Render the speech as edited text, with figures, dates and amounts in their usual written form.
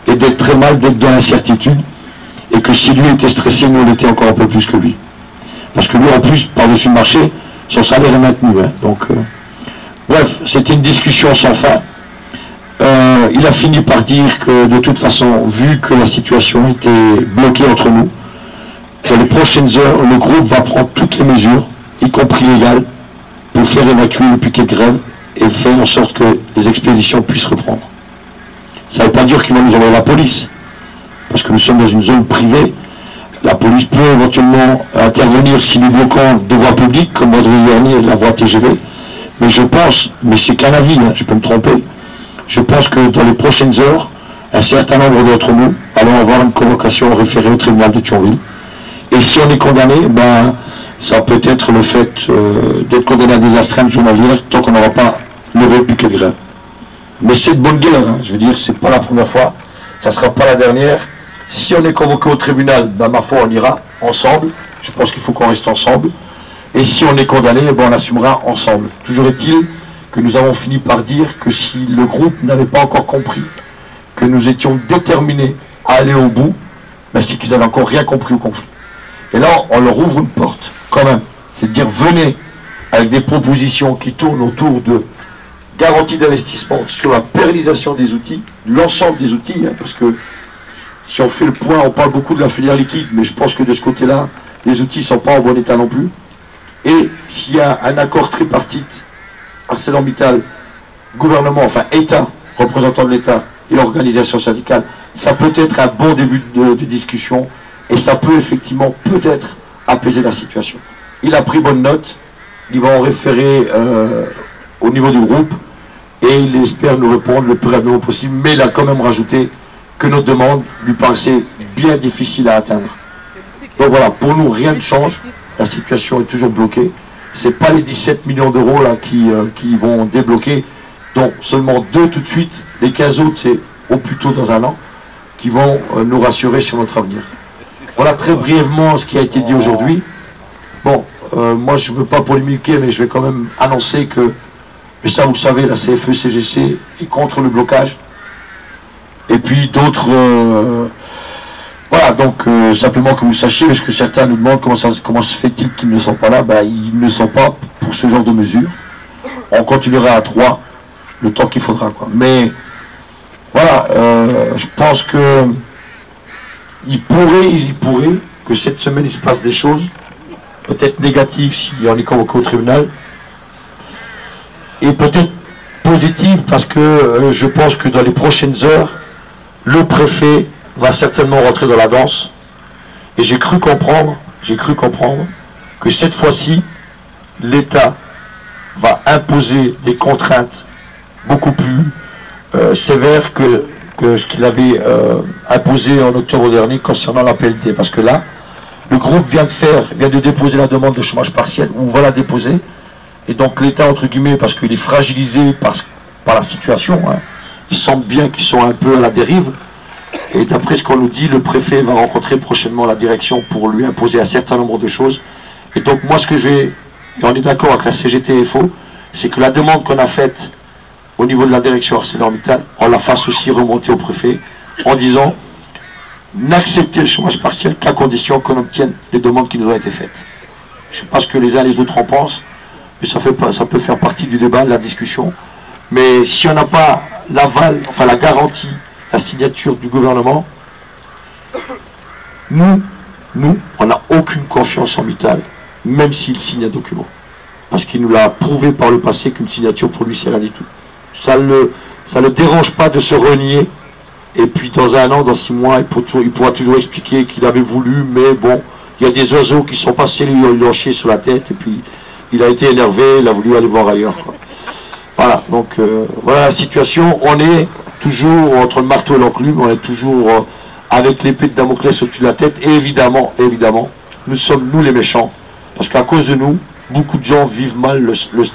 et d'être très mal, d'être dans l'incertitude, et que si lui était stressé, nous on était encore un peu plus que lui. Parce que lui en plus, par-dessus le marché, son salaire est maintenu. Hein. Donc, bref, c'était une discussion sans fin. Il a fini par dire que de toute façon, vu que la situation était bloquée entre nous, que les prochaines heures, le groupe va prendre toutes les mesures, y compris légales, pour faire évacuer le piquet de grève et faire en sorte que les expéditions puissent reprendre. Ça ne veut pas dire qu'ils vont nous envoyer la police, parce que nous sommes dans une zone privée. La police peut éventuellement intervenir si nous bloquons des voies publiques, comme vendredi dernier la voie TGV. Mais je pense, mais c'est qu'un avis, hein, je peux me tromper, je pense que dans les prochaines heures, un certain nombre d'entre nous allons avoir une convocation référée au tribunal de Thionville. Et si on est condamné, ben, ça peut être le fait d'être condamné à des astreintes journalières tant qu'on n'aura pas levé le piquet de grève. Mais c'est de bonne guerre, hein, je veux dire, c'est pas la première fois, ça sera pas la dernière. Si on est convoqué au tribunal, ben ma foi on ira ensemble, je pense qu'il faut qu'on reste ensemble. Et si on est condamné, ben on assumera ensemble. Toujours est-il que nous avons fini par dire que si le groupe n'avait pas encore compris que nous étions déterminés à aller au bout, ben c'est qu'ils n'avaient encore rien compris au conflit. Et là, on leur ouvre une porte, quand même. C'est de dire, venez avec des propositions qui tournent autour de garantie d'investissement sur la pérennisation des outils, l'ensemble des outils, hein, parce que si on fait le point, on parle beaucoup de la filière liquide, mais je pense que de ce côté-là, les outils ne sont pas en bon état non plus. Et s'il y a un accord tripartite, ArcelorMittal, gouvernement, enfin État, représentant de l'État et organisation syndicale, ça peut être un bon début de discussion et ça peut effectivement peut-être apaiser la situation. Il a pris bonne note, il va en référer au niveau du groupe et il espère nous répondre le plus rapidement possible, mais il a quand même rajouté que notre demande lui paraissait bien difficile à atteindre. Donc voilà, pour nous rien ne change, la situation est toujours bloquée. C'est pas les 17 millions d'euros là qui vont débloquer, dont seulement 2 tout de suite, les 15 autres c'est au plus tôt dans un an, qui vont nous rassurer sur notre avenir. Voilà très brièvement ce qui a été dit aujourd'hui. Bon, moi je ne veux pas polémiquer, mais je vais quand même annoncer que, mais ça vous le savez, la CFE-CGC est contre le blocage. Et puis d'autres... voilà, donc simplement que vous sachiez, parce que certains nous demandent comment se fait-il qu'ils ne sont pas là, ben, ils ne sont pas pour ce genre de mesures. On continuera à 3 le temps qu'il faudra, quoi. Mais voilà, je pense que il pourrait que cette semaine il se passe des choses, peut-être négatives si on est convoqué au tribunal, et peut-être positives parce que je pense que dans les prochaines heures, le préfet va certainement rentrer dans la danse, et j'ai cru comprendre que cette fois-ci, l'État va imposer des contraintes beaucoup plus sévères que ce qu'il avait imposé en octobre dernier concernant la PLT. Parce que là, le groupe vient de déposer la demande de chômage partiel, ou va la déposer, et donc l'État, entre guillemets, parce qu'il est fragilisé par la situation, hein, il semble bien qu'ils sont un peu à la dérive, et d'après ce qu'on nous dit, le préfet va rencontrer prochainement la direction pour lui imposer un certain nombre de choses. Et donc moi ce que et on est d'accord avec la CGT-FO, c'est que la demande qu'on a faite au niveau de la direction ArcelorMittal, on la fasse aussi remonter au préfet en disant n'accepter le chômage partiel qu'à condition qu'on obtienne les demandes qui nous ont été faites. Je ne sais pas ce que les uns et les autres en pensent, mais ça peut faire partie du débat, de la discussion. Mais si on n'a pas l'aval, enfin la garantie, la signature du gouvernement, nous, on n'a aucune confiance en Mittal, même s'il signe un document. Parce qu'il nous l'a prouvé par le passé qu'une signature pour lui, c'est rien du tout. Ça ne le dérange pas de se renier, et puis dans 1 an, dans 6 mois, il pourra toujours expliquer qu'il avait voulu, mais bon, il y a des oiseaux qui sont passés, lui ont chié sur la tête, et puis il a été énervé, il a voulu aller voir ailleurs, quoi. Voilà, donc voilà la situation. On est toujours entre le marteau et l'enclume, on est toujours avec l'épée de Damoclès au-dessus de la tête, et évidemment, nous sommes nous les méchants, parce qu'à cause de nous, beaucoup de gens vivent mal le stress.